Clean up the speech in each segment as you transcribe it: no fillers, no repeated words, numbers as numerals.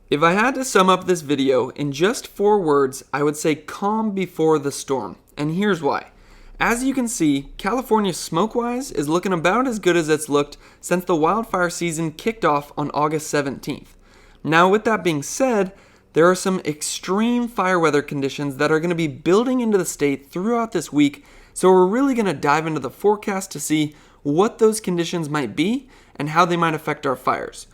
If I had to sum up this video in just 4 words, I would say calm before the storm. And here's why. As you can see, California smoke-wise is looking about as good as it's looked since the wildfire season kicked off on August 17th. Now, with that being said, there are some extreme fire weather conditions that are going to be building into the state throughout this week, so we're really going to dive into the forecast to see what those conditions might be and how they might affect our fires.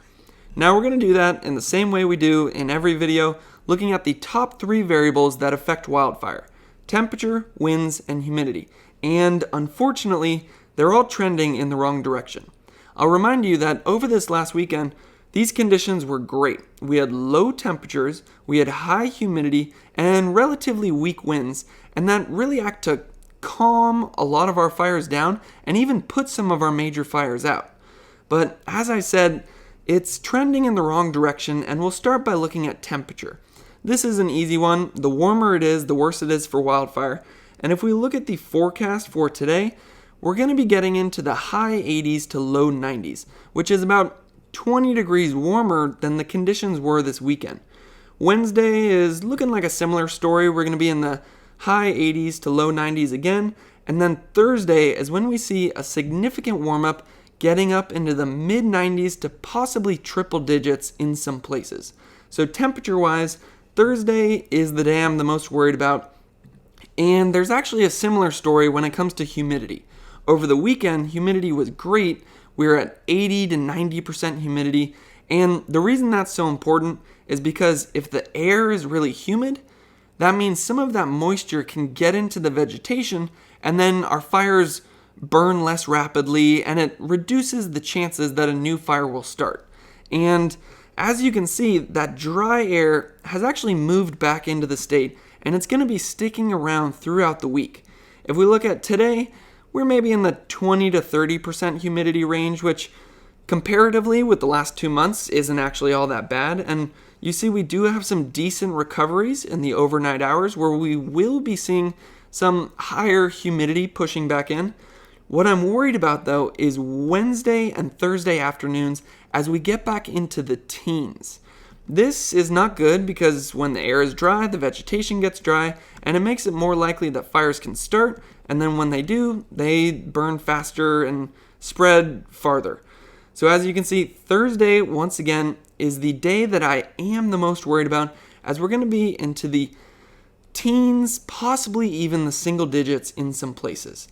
Now we're going to do that in the same way we do in every video, looking at the top 3 variables that affect wildfire: temperature, winds, and humidity. And unfortunately, they're all trending in the wrong direction. I'll remind you that over this last weekend, these conditions were great. We had low temperatures, we had high humidity, and relatively weak winds, and that really acted to calm a lot of our fires down and even put some of our major fires out. But as I said, it's trending in the wrong direction, and we'll start by looking at temperature. This is an easy one. The warmer it is, the worse it is for wildfire. And if we look at the forecast for today, we're going to be getting into the high 80s to low 90s, which is about 20 degrees warmer than the conditions were this weekend. Wednesday is looking like a similar story. We're going to be in the high 80s to low 90s again. And then Thursday is when we see a significant warm-up, getting up into the mid 90s to possibly triple digits in some places. So temperature-wise, Thursday is the day I'm the most worried about. And there's actually a similar story when it comes to humidity. Over the weekend, humidity was great. We were at 80 to 90% humidity. And the reason that's so important is because if the air is really humid, that means some of that moisture can get into the vegetation, and then our fires burn less rapidly, and it reduces the chances that a new fire will start. And as you can see, that dry air has actually moved back into the state, and it's going to be sticking around throughout the week. If we look at today, we're maybe in the 20 to 30% humidity range, which comparatively with the last 2 months isn't actually all that bad. And you see we do have some decent recoveries in the overnight hours where we will be seeing some higher humidity pushing back in. What I'm worried about, though, is Wednesday and Thursday afternoons as we get back into the teens. This is not good because when the air is dry, the vegetation gets dry, and it makes it more likely that fires can start, and then when they do, they burn faster and spread farther. So as you can see, Thursday, once again, is the day that I am the most worried about, as we're going to be into the teens, possibly even the single digits in some places.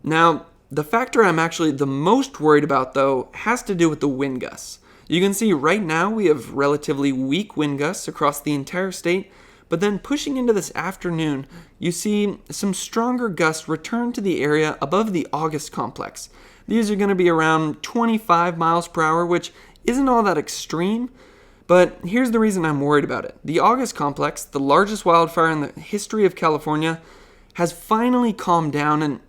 Now, the factor I'm actually the most worried about, though, has to do with the wind gusts. You can see right now we have relatively weak wind gusts across the entire state, but then pushing into this afternoon, you see some stronger gusts return to the area above the August complex. These are going to be around 25 miles per hour, which isn't all that extreme, but here's the reason I'm worried about it. The August complex, the largest wildfire in the history of California, has finally calmed down and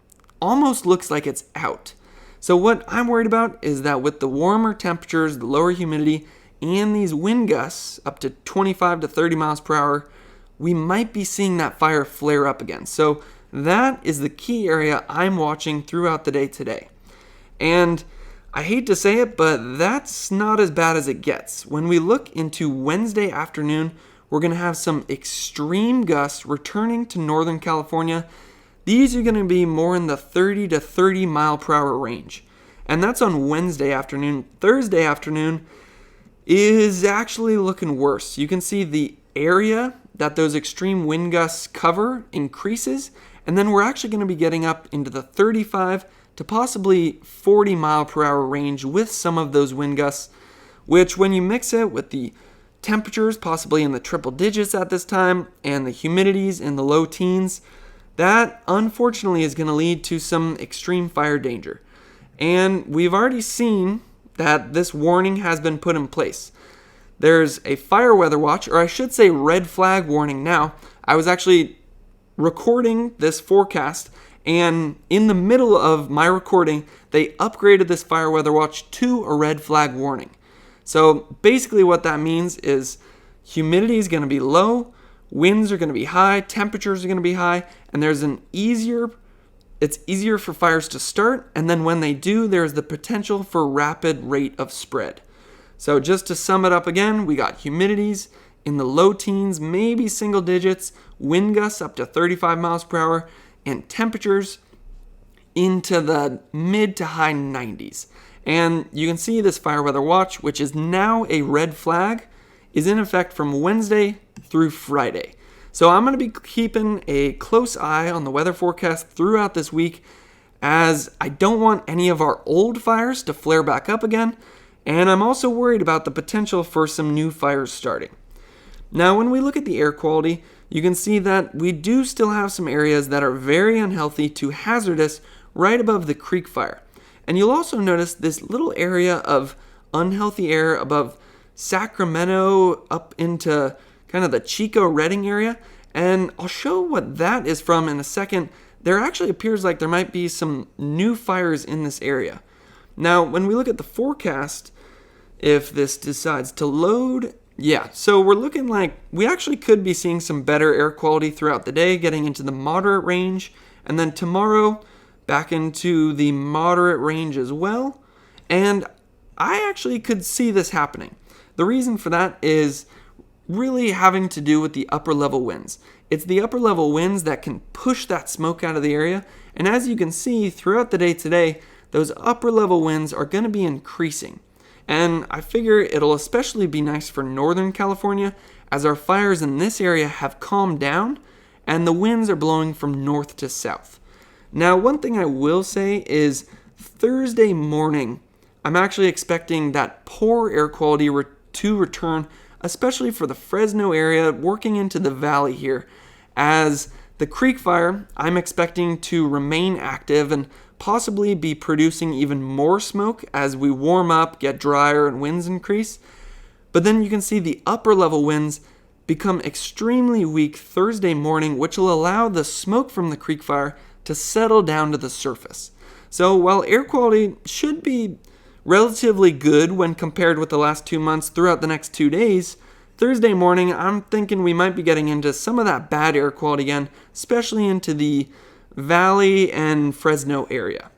almost looks like it's out. So what I'm worried about is that with the warmer temperatures, the lower humidity, and these wind gusts up to 25 to 30 miles per hour, we might be seeing that fire flare up again. So that is the key area I'm watching throughout the day today. And I hate to say it, but that's not as bad as it gets. When we look into Wednesday afternoon, we're going to have some extreme gusts returning to Northern California. These are going to be more in the 30 to 30 mile per hour range. And that's on Wednesday afternoon. Thursday afternoon is actually looking worse. You can see the area that those extreme wind gusts cover increases, and then we're actually going to be getting up into the 35 to possibly 40 mile per hour range with some of those wind gusts, which when you mix it with the temperatures possibly in the triple digits at this time and the humidities in the low teens, that unfortunately is going to lead to some extreme fire danger. And we've already seen that this warning has been put in place. There's a fire weather watch, or I should say red flag warning now. I was actually recording this forecast, and in the middle of my recording, they upgraded this fire weather watch to a red flag warning. So basically what that means is humidity is going to be low, winds are going to be high, temperatures are going to be high, and it's easier for fires to start, and then when they do, there's the potential for rapid rate of spread. So just to sum it up again, we got humidities in the low teens, maybe single digits, wind gusts up to 35 miles per hour, and temperatures into the mid to high 90s. And you can see this fire weather watch, which is now a red flag, is in effect from Wednesday through Friday. So I'm going to be keeping a close eye on the weather forecast throughout this week, as I don't want any of our old fires to flare back up again, and I'm also worried about the potential for some new fires starting. Now, when we look at the air quality, you can see that we do still have some areas that are very unhealthy to hazardous right above the creek fire. And you'll also notice this little area of unhealthy air above Sacramento up into kind of the Chico Redding area. And I'll show what that is from in a second. There actually appears like there might be some new fires in this area. Now, when we look at the forecast, if this decides to load, so we're looking like we actually could be seeing some better air quality throughout the day, getting into the moderate range, and then tomorrow back into the moderate range as well. And I actually could see this happening. The reason for that is really having to do with the upper level winds. It's the upper level winds that can push that smoke out of the area. And as you can see throughout the day today, those upper level winds are going to be increasing. And I figure it'll especially be nice for Northern California, as our fires in this area have calmed down and the winds are blowing from north to south. Now, one thing I will say is Thursday morning, I'm actually expecting that poor air quality to return, especially for the Fresno area working into the valley here, as the creek fire I'm expecting to remain active and possibly be producing even more smoke as we warm up, get drier, and winds increase. But then you can see the upper level winds become extremely weak Thursday morning, which will allow the smoke from the creek fire to settle down to the surface. So while air quality should be relatively good when compared with the last 2 months throughout the next 2 days, Thursday morning I'm thinking we might be getting into some of that bad air quality again, especially into the Valley and Fresno area.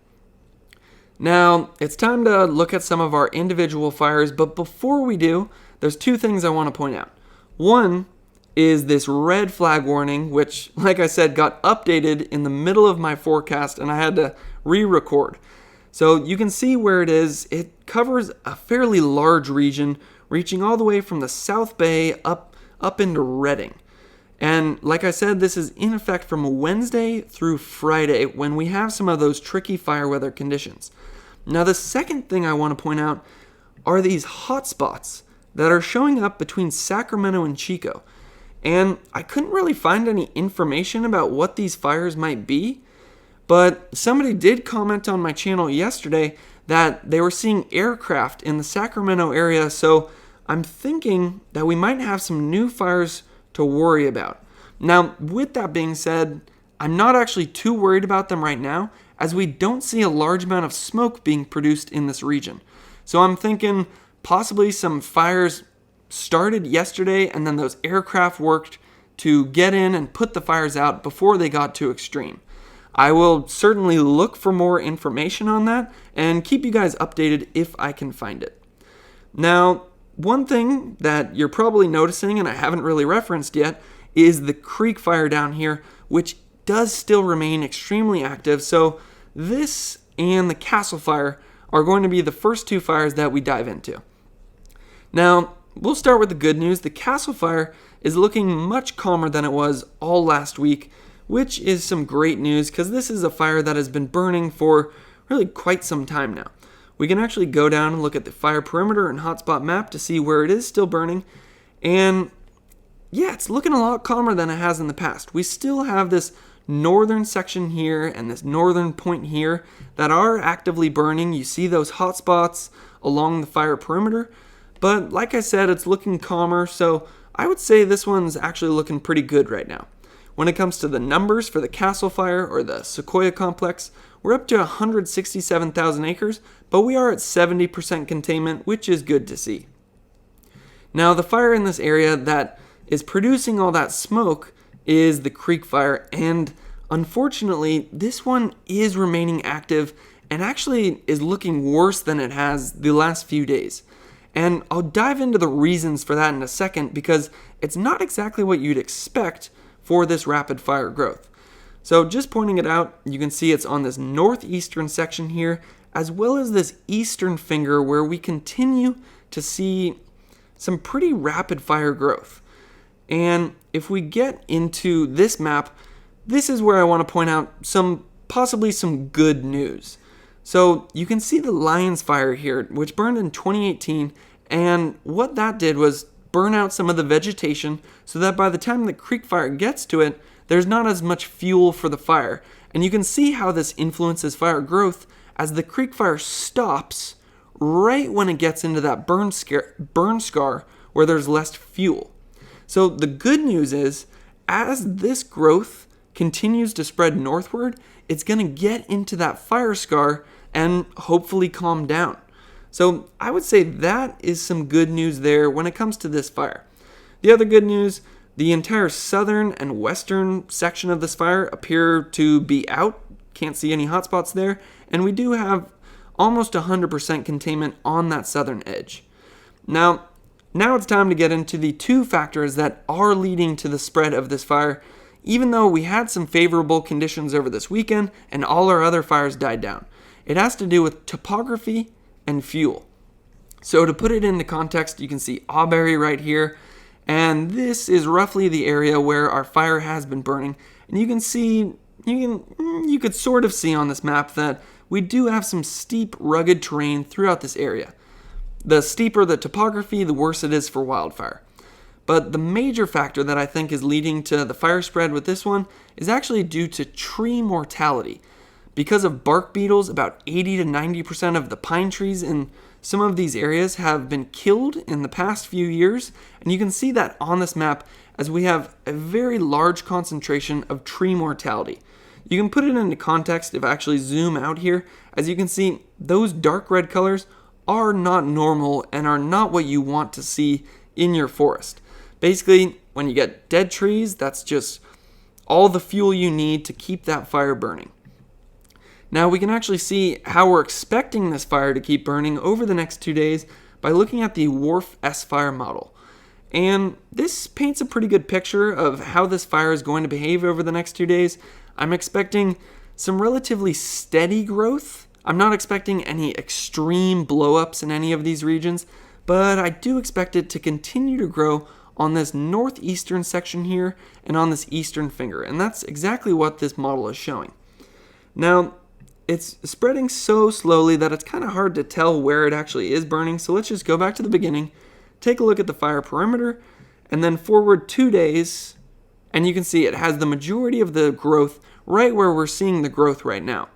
Now, it's time to look at some of our individual fires, but before we do, there's 2 things I want to point out. One is this red flag warning, which, like I said, got updated in the middle of my forecast and I had to re-record. So you can see where it is. It covers a fairly large region, reaching all the way from the South Bay up into Redding. And like I said, this is in effect from Wednesday through Friday when we have some of those tricky fire weather conditions. Now, the second thing I want to point out are these hot spots that are showing up between Sacramento and Chico. And I couldn't really find any information about what these fires might be, but somebody did comment on my channel yesterday that they were seeing aircraft in the Sacramento area, so I'm thinking that we might have some new fires to worry about. Now, with that being said, I'm not actually too worried about them right now, as we don't see a large amount of smoke being produced in this region. So I'm thinking possibly some fires started yesterday and then those aircraft worked to get in and put the fires out before they got too extreme. I will certainly look for more information on that and keep you guys updated if I can find it. Now, one thing that you're probably noticing, and I haven't really referenced yet, is the creek fire down here, which does still remain extremely active. So this and the Castle fire are going to be the first 2 fires that we dive into. Now, we'll start with the good news. The Castle fire is looking much calmer than it was all last week, which is some great news because this is a fire that has been burning for really quite some time now. We can actually go down and look at the fire perimeter and hotspot map to see where it is still burning. And yeah, it's looking a lot calmer than it has in the past. We still have this northern section here and this northern point here that are actively burning. You see those hotspots along the fire perimeter. But like I said, it's looking calmer, so I would say this one's actually looking pretty good right now. When it comes to the numbers for the Castle fire or the Sequoia complex, we're up to 167,000 acres, but we are at 70% containment, which is good to see. Now, the fire in this area that is producing all that smoke is the creek fire, and unfortunately, this one is remaining active and actually is looking worse than it has the last few days. And I'll dive into the reasons for that in a second because it's not exactly what you'd expect for this rapid fire growth. So just pointing it out, you can see it's on this northeastern section here, as well as this eastern finger where we continue to see some pretty rapid fire growth. And if we get into this map, this is where I want to point out possibly some good news. So you can see the Lions Fire here, which burned in 2018, and what that did was burn out some of the vegetation so that by the time the creek fire gets to it, there's not as much fuel for the fire. And you can see how this influences fire growth as the creek fire stops right when it gets into that burn scar where there's less fuel. So the good news is, as this growth continues to spread northward, it's going to get into that fire scar and hopefully calm down. So I would say that is some good news there when it comes to this fire. The other good news, the entire southern and western section of this fire appear to be out. Can't see any hotspots there. And we do have almost 100% containment on that southern edge. Now it's time to get into the two factors that are leading to the spread of this fire, even though we had some favorable conditions over this weekend and all our other fires died down. It has to do with topography and fuel. So to put it into context, you can see Auberry right here, and this is roughly the area where our fire has been burning. And you can see, you could sort of see on this map that we do have some steep, rugged terrain throughout this area. The steeper the topography, the worse it is for wildfire. But the major factor that I think is leading to the fire spread with this one is actually due to tree mortality. Because of bark beetles, about 80 to 90% of the pine trees in some of these areas have been killed in the past few years, and you can see that on this map as we have a very large concentration of tree mortality. You can put it into context if I actually zoom out here. As you can see, those dark red colors are not normal and are not what you want to see in your forest. Basically, when you get dead trees, that's just all the fuel you need to keep that fire burning. Now we can actually see how we're expecting this fire to keep burning over the next 2 days by looking at the WRF S-Fire model. And this paints a pretty good picture of how this fire is going to behave over the next 2 days. I'm expecting some relatively steady growth. I'm not expecting any extreme blowups in any of these regions, but I do expect it to continue to grow on this northeastern section here and on this eastern finger. And that's exactly what this model is showing. Now, it's spreading so slowly that it's kind of hard to tell where it actually is burning. So let's just go back to the beginning, take a look at the fire perimeter, and then forward 2 days, and you can see it has the majority of the growth right where we're seeing the growth right now.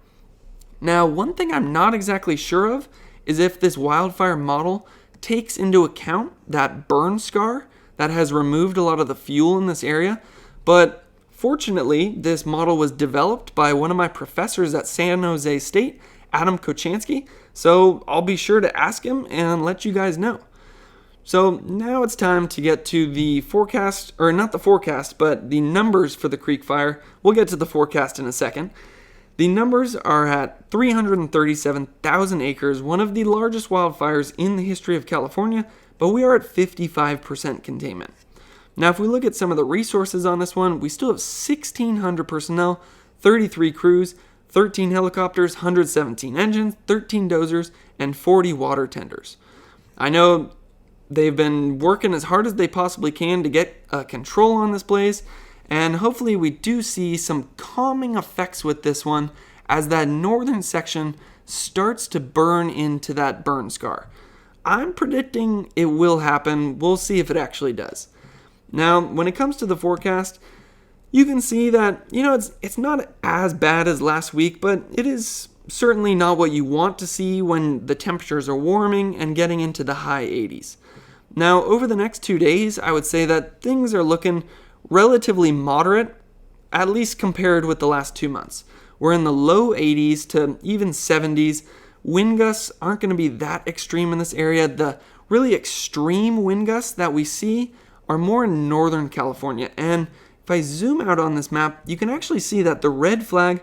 Now, one thing I'm not exactly sure of is if this wildfire model takes into account that burn scar that has removed a lot of the fuel in this area, but fortunately, this model was developed by one of my professors at San Jose State, Adam Kochanski, so I'll be sure to ask him and let you guys know. So now it's time to get to the forecast, or not the forecast, but the numbers for the creek fire. We'll get to the forecast in a second. The numbers are at 337,000 acres, one of the largest wildfires in the history of California, but we are at 55% containment. Now, if we look at some of the resources on this one, we still have 1,600 personnel, 33 crews, 13 helicopters, 117 engines, 13 dozers, and 40 water tenders. I know they've been working as hard as they possibly can to get control on this blaze, and hopefully we do see some calming effects with this one as that northern section starts to burn into that burn scar. I'm predicting it will happen. We'll see if it actually does. Now, when it comes to the forecast, you can see that, it's not as bad as last week, but it is certainly not what you want to see when the temperatures are warming and getting into the high 80s. Now, over the next 2 days, I would say that things are looking relatively moderate, at least compared with the last 2 months. We're in the low 80s to even 70s. Wind gusts aren't going to be that extreme in this area. The really extreme wind gusts that we see are more in Northern California. And if I zoom out on this map, you can actually see that the red flag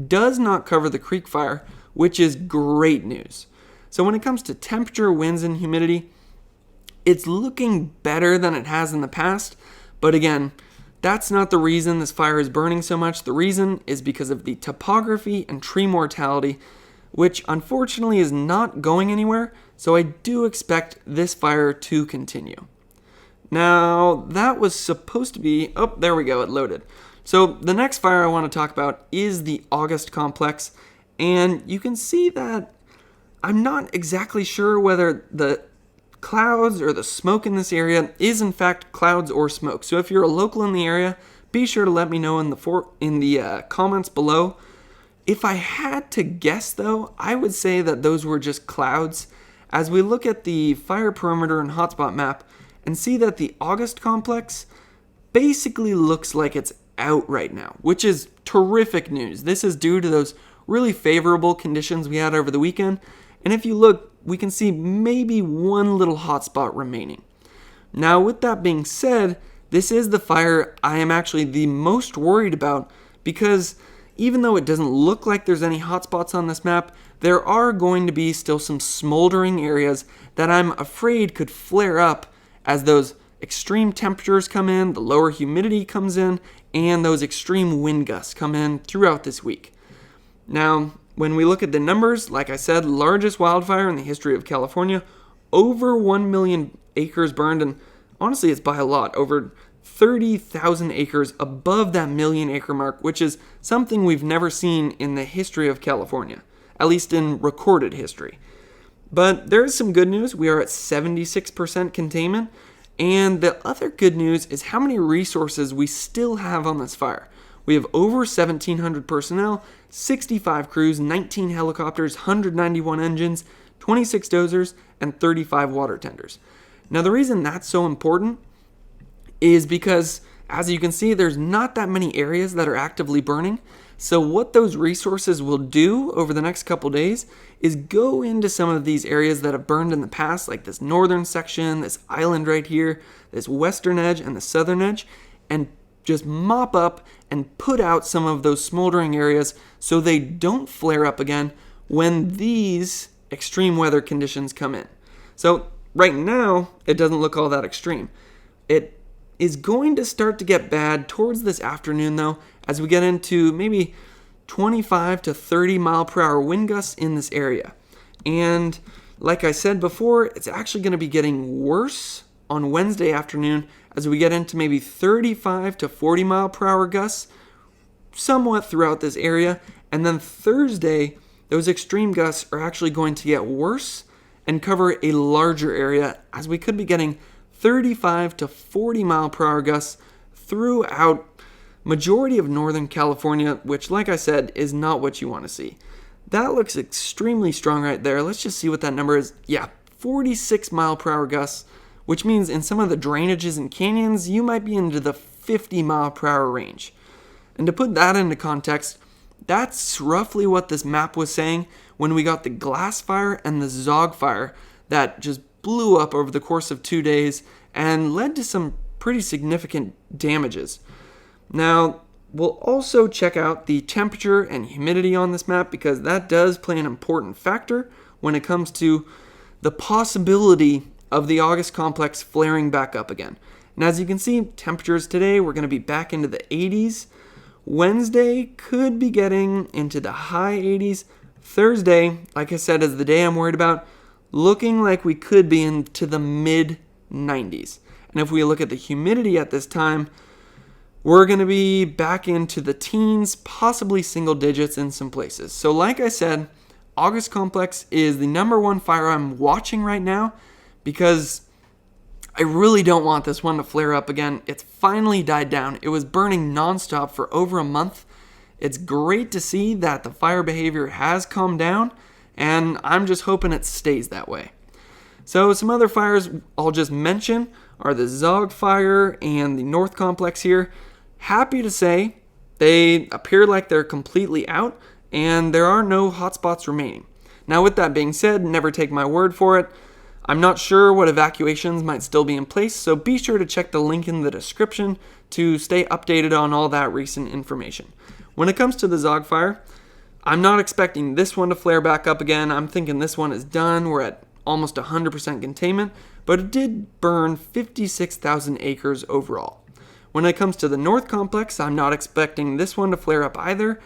does not cover the creek fire, which is great news. So when it comes to temperature, winds, and humidity, It's looking better than it has in the past, but again, that's not the reason this fire is burning so much. The reason is because of the topography and tree mortality, which unfortunately is not going anywhere, so I do expect this fire to continue. Now, that was supposed to be, oh, there we go, it loaded. So the next fire I want to talk about is the August complex, and you can see that I'm not exactly sure whether the clouds or the smoke in this area is in fact clouds or smoke. So if you're a local in the area, be sure to let me know in the comments below. If I had to guess though, I would say that those were just clouds. As we look at the fire perimeter and hotspot map and see that the August complex basically looks like it's out right now, which is terrific news. This is due to those really favorable conditions we had over the weekend. And if you look, we can see maybe one little hotspot remaining. Now, with that being said, this is the fire I am actually the most worried about, because even though it doesn't look like there's any hotspots on this map, there are going to be still some smoldering areas that I'm afraid could flare up as those extreme temperatures come in, the lower humidity comes in, and those extreme wind gusts come in throughout this week. Now, when we look at the numbers, like I said, largest wildfire in the history of California, over 1 million acres burned, and honestly it's by a lot, over 30,000 acres above that million acre mark, which is something we've never seen in the history of California, at least in recorded history. But there is some good news. We are at 76% containment, and the other good news is how many resources we still have on this fire. We have over 1,700 personnel, 65 crews, 19 helicopters, 191 engines, 26 dozers, and 35 water tenders. Now, the reason that's so important is because, as you can see, there's not that many areas that are actively burning. So what those resources will do over the next couple days is go into some of these areas that have burned in the past, like this northern section, this island right here, this western edge, and the southern edge, and just mop up and put out some of those smoldering areas so they don't flare up again when these extreme weather conditions come in. So right now, it doesn't look all that extreme. It is going to start to get bad towards this afternoon though, as we get into maybe 25 to 30 mile per hour wind gusts in this area. And like I said before, it's actually going to be getting worse on Wednesday afternoon as we get into maybe 35 to 40 mile per hour gusts somewhat throughout this area. And then Thursday, those extreme gusts are actually going to get worse and cover a larger area, as we could be getting 35 to 40 mile per hour gusts throughout majority of Northern California, which, like I said, is not what you want to see. That looks extremely strong right there. Let's just see what that number is. Yeah, 46 mile per hour gusts, which means in some of the drainages and canyons, you might be into the 50 mile per hour range. And to put that into context, that's roughly what this map was saying when we got the glass fire and the Zogg fire that just blew up over the course of 2 days and led to some pretty significant damages. Now, we'll also check out the temperature and humidity on this map, because that does play an important factor when it comes to the possibility of the August complex flaring back up again. And as you can see, temperatures today, we're going to be back into the 80s. Wednesday could be getting into the high 80s. Thursday, like I said, is the day I'm worried about, looking like we could be into the mid 90s. And if we look at the humidity at this time, we're going to be back into the teens, possibly single digits in some places. So like I said, August complex is the number one fire I'm watching right now, because I really don't want this one to flare up again. It's finally died down. It was burning nonstop for over a month. It's great to see that the fire behavior has calmed down, and I'm just hoping it stays that way. So some other fires I'll just mention are the Zogg fire and the North complex here. Happy to say they appear like they're completely out, and there are no hotspots remaining. Now, with that being said, never take my word for it. I'm not sure what evacuations might still be in place, so be sure to check the link in the description to stay updated on all that recent information. When it comes to the Zogg fire, I'm not expecting this one to flare back up again. I'm thinking this one is done. We're at almost 100% containment, but it did burn 56,000 acres overall. When it comes to the North Complex, I'm not expecting this one to flare up either,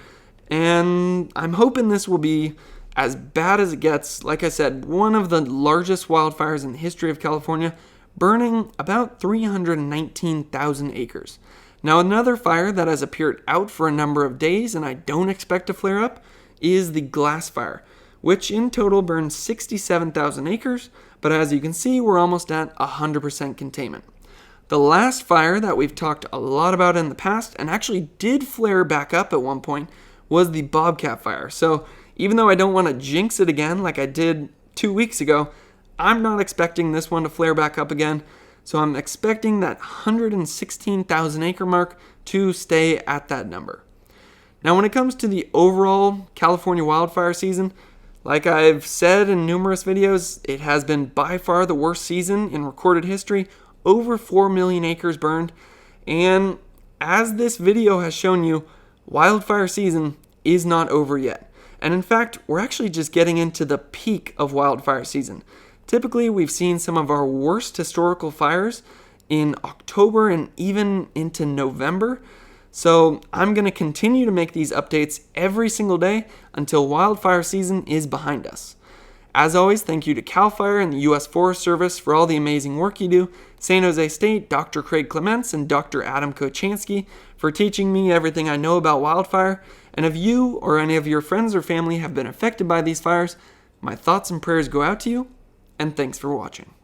and I'm hoping this will be as bad as it gets. Like I said, one of the largest wildfires in the history of California, burning about 319,000 acres. Now, another fire that has appeared out for a number of days and I don't expect to flare up is the Glass Fire, which in total burned 67,000 acres, but as you can see, we're almost at 100% containment. The last fire that we've talked a lot about in the past, and actually did flare back up at one point, was the Bobcat Fire. So even though I don't want to jinx it again like I did 2 weeks ago, I'm not expecting this one to flare back up again. So I'm expecting that 116,000 acre mark to stay at that number. Now, when it comes to the overall California wildfire season, like I've said in numerous videos, it has been by far the worst season in recorded history. Over 4 million acres burned. And as this video has shown you, wildfire season is not over yet. And in fact, we're actually just getting into the peak of wildfire season. Typically, we've seen some of our worst historical fires in October and even into November. So I'm going to continue to make these updates every single day until wildfire season is behind us. As always, thank you to CAL FIRE and the U.S. Forest Service for all the amazing work you do, San Jose State, Dr. Craig Clements, and Dr. Adam Kochansky for teaching me everything I know about wildfire. And if you or any of your friends or family have been affected by these fires, my thoughts and prayers go out to you, and thanks for watching.